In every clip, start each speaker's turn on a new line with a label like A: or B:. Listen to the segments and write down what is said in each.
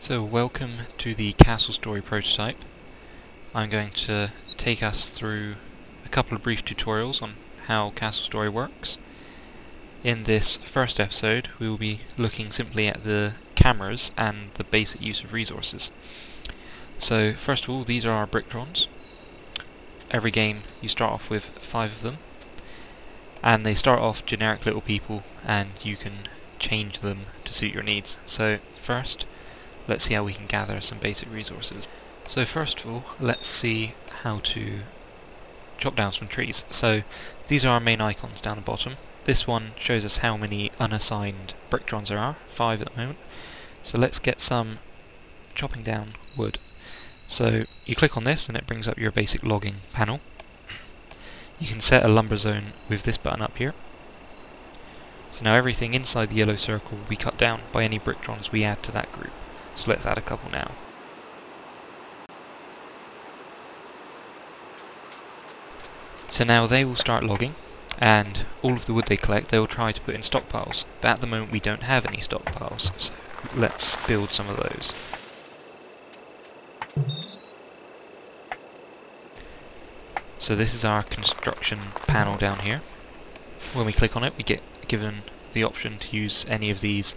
A: So welcome to the Castle Story prototype. I'm going to take us through a couple of brief tutorials on how Castle Story works. In this first episode we will be looking simply at the cameras and the basic use of resources. So first of all, these are our Brictrons. Every game you start off with 5 of them, and they start off generic little people and you can change them to suit your needs. So first, let's see how we can gather some basic resources. So first of all, let's see how to chop down some trees. So these are our main icons down the bottom. This one shows us how many unassigned Brictrons there are, 5 at the moment. So let's get some chopping down wood. So you click on this and it brings up your basic logging panel. You can set a lumber zone with this button up here. So now everything inside the yellow circle will be cut down by any Brictrons we add to that group. So let's add a couple now. So now they will start logging, and all of the wood they collect they will try to put in stockpiles, but at the moment we don't have any stockpiles, so let's build some of those. So this is our construction panel down here. When we click on it we get given the option to use any of these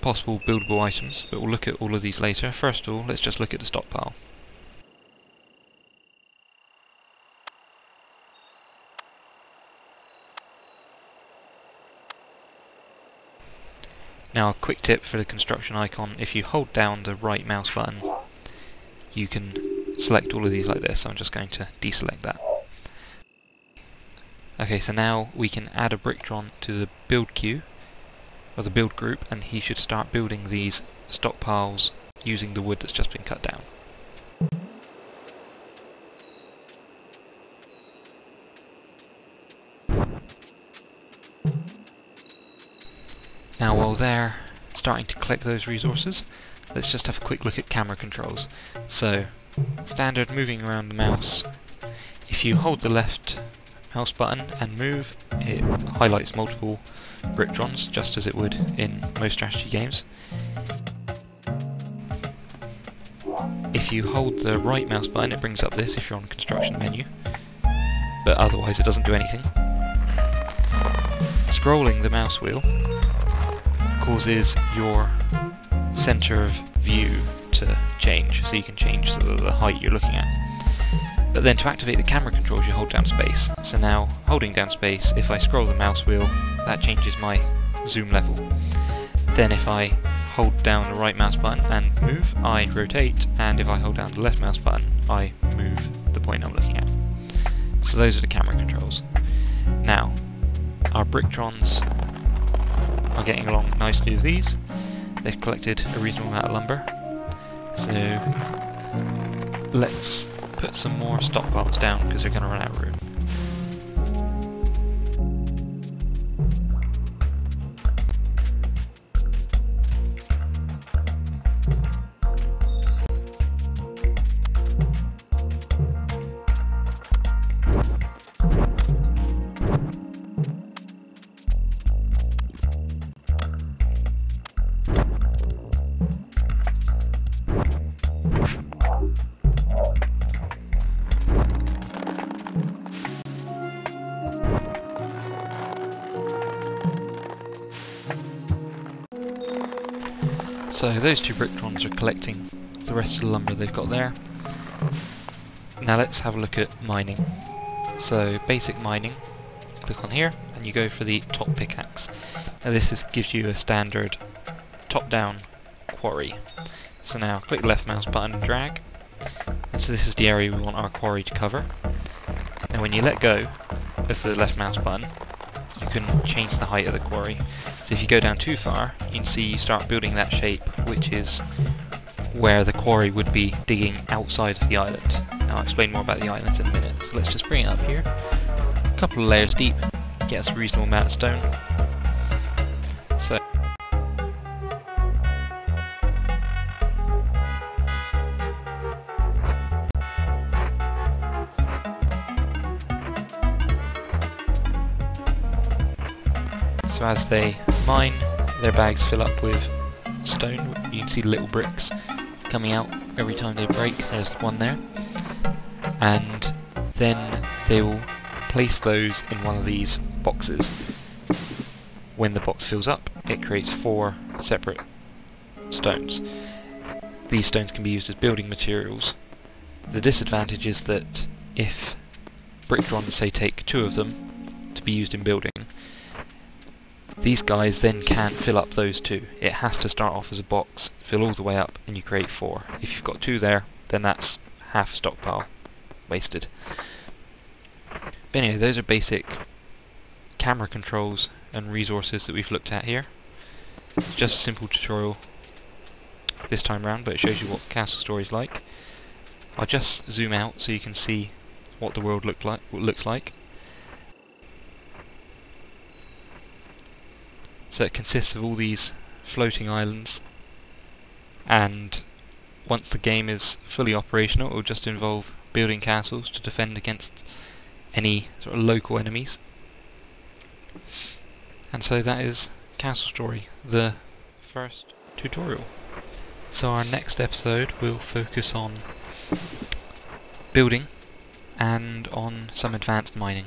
A: possible buildable items, but we'll look at all of these later. First of all, let's just look at the stockpile. Now a quick tip for the construction icon: if you hold down the right mouse button you can select all of these like this. I'm just going to deselect that. Okay, so now we can add a Brictron to the build queue, or the build group, and he should start building these stockpiles using the wood that's just been cut down. Now while they're starting to collect those resources, let's just have a quick look at camera controls. So, standard moving around the mouse. If you hold the left mouse button and move, it highlights multiple Brictrons, just as it would in most strategy games. If you hold the right mouse button it brings up this if you're on the construction menu, but otherwise it doesn't do anything. Scrolling the mouse wheel causes your center of view to change, so you can change the height you're looking at. But then to activate the camera controls you hold down space. So now, holding down space, if I scroll the mouse wheel, that changes my zoom level. Then if I hold down the right mouse button and move, I rotate, and if I hold down the left mouse button, I move the point I'm looking at. So those are the camera controls. Now, our Brictrons are getting along nicely with these. They've collected a reasonable amount of lumber. So let's put some more stockpiles down because they're going to run out of room. So those two Brictrons are collecting the rest of the lumber they've got there. Now let's have a look at mining. So basic mining, click on here and you go for the top pickaxe. Now this gives you a standard top-down quarry. So now click the left mouse button and drag. And so this is the area we want our quarry to cover. And when you let go of the left mouse button you can change the height of the quarry. So if you go down too far, you can see you start building that shape, which is where the quarry would be digging outside of the island. Now I'll explain more about the island in a minute, so let's just bring it up here. A couple of layers deep, get us a reasonable amount of stone. So as they mine, their bags fill up with stone. You can see the little bricks coming out every time they break. There's one there. And then they will place those in one of these boxes. When the box fills up, it creates 4 separate stones. These stones can be used as building materials. The disadvantage is that if Brickdron, say, take 2 of them to be used in building, these guys then can't fill up those 2. It has to start off as a box, fill all the way up, and you create 4. If you've got 2 there, then that's half a stockpile wasted. But anyway, those are basic camera controls and resources that we've looked at here. It's just a simple tutorial this time round, but it shows you what Castle Story is like. I'll just zoom out so you can see what the world looks like. So it consists of all these floating islands, and once the game is fully operational, it will just involve building castles to defend against any sort of local enemies. And so that is Castle Story, the first tutorial. So our next episode will focus on building and on some advanced mining.